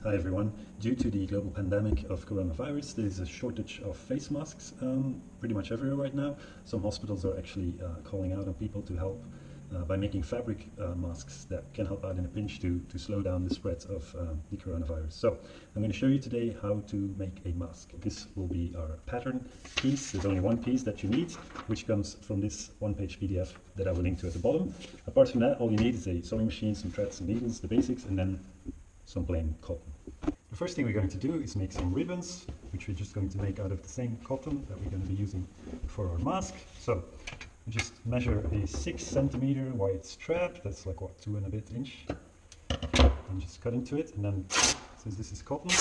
Hi everyone. Due to the global pandemic of coronavirus, there is a shortage of face masks pretty much everywhere right now. Some hospitals are actually calling out on people to help by making fabric masks that can help out in a pinch to slow down the spread of the coronavirus. So I'm going to show you today how to make a mask. This will be our pattern piece. There's only one piece that you need, which comes from this one-page PDF that I will link to at the bottom. Apart from that, all you need is a sewing machine, some threads and needles, the basics, and then some plain cotton. The first thing we're going to do is make some ribbons, which we're just going to make out of the same cotton that we're going to be using for our mask. So we just measure a 6 centimeter wide strap, that's like what, 2 and a bit inch, and just cut into it. And then since this is cotton,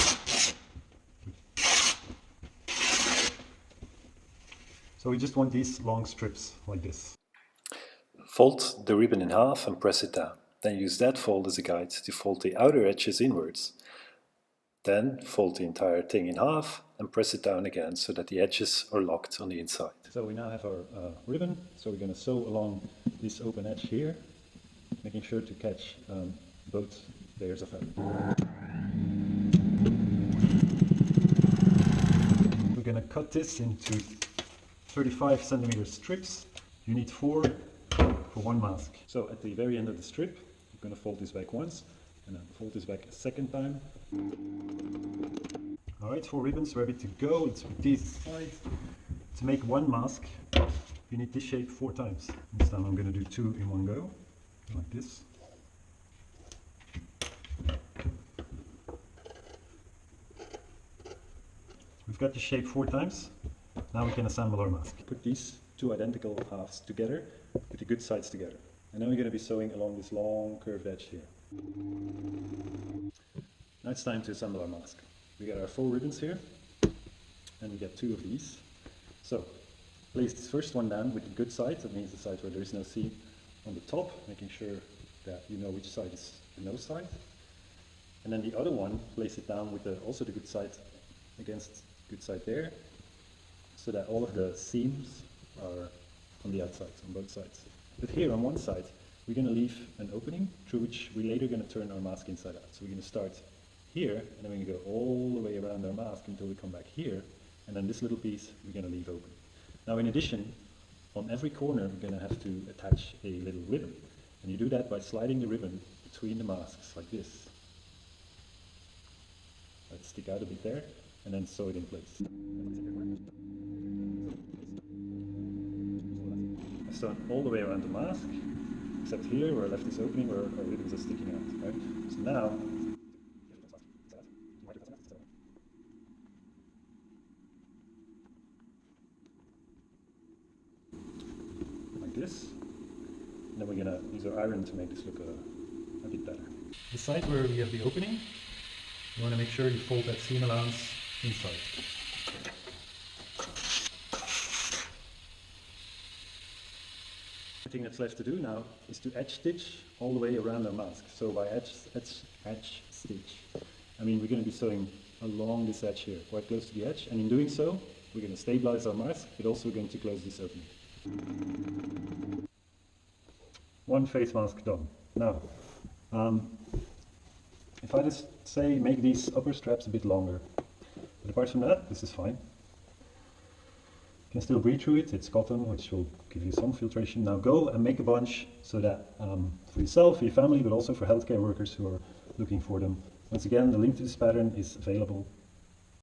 so we just want these long strips like this. Fold the ribbon in half and press it down. Then use that fold as a guide to fold the outer edges inwards. Then fold the entire thing in half and press it down again so that the edges are locked on the inside. So we now have our ribbon, so we're going to sew along this open edge here, making sure to catch both layers of fabric. We're going to cut this into 35 centimeter strips. You need 4 for one mask. So at the very end of the strip, you're going to fold this back once and then fold this back a second time. Alright, 4 ribbons ready to go. Let's put these aside. To make one mask, you need this shape 4 times. This time I'm going to do 2 in one go, like this. We've got the shape 4 times. Now we can assemble our mask. Put these 2 identical halves together with the good sides together. And then we're going to be sewing along this long curved edge here. Now it's time to assemble our mask. We got our 4 ribbons here, and we get 2 of these. So place this first one down with the good side, that means the side where there is no seam on the top, making sure that you know which side is the no side. And then the other one, place it down with also the good side against the good side there, so that all of the seams are on the outside, on both sides. But here on one side, we're going to leave an opening through which we're later going to turn our mask inside out. So we're going to start here, and then we're going to go all the way around our mask until we come back here, and then this little piece we're going to leave open. Now in addition, on every corner we're going to have to attach a little ribbon, and you do that by sliding the ribbon between the masks like this. Let's stick out a bit there, and then sew it in place. I've sewn all the way around the mask, except here where I left this opening where our ribbons are sticking out. Right? So now, like this, and then we're going to use our iron to make this look a bit better. The side where we have the opening, you want to make sure you fold that seam allowance inside. The thing that's left to do now is to edge stitch all the way around our mask. So by edge stitch, I mean we're going to be sewing along this edge here, quite close to the edge, and in doing so, we're going to stabilize our mask, but also we're going to close this opening. One face mask done. Now, if I just say make these upper straps a bit longer, but apart from that, this is fine. You can still breathe through it, it's cotton, which will give you some filtration. Now go and make a bunch so that for yourself, for your family, but also for healthcare workers who are looking for them. Once again, the link to this pattern is available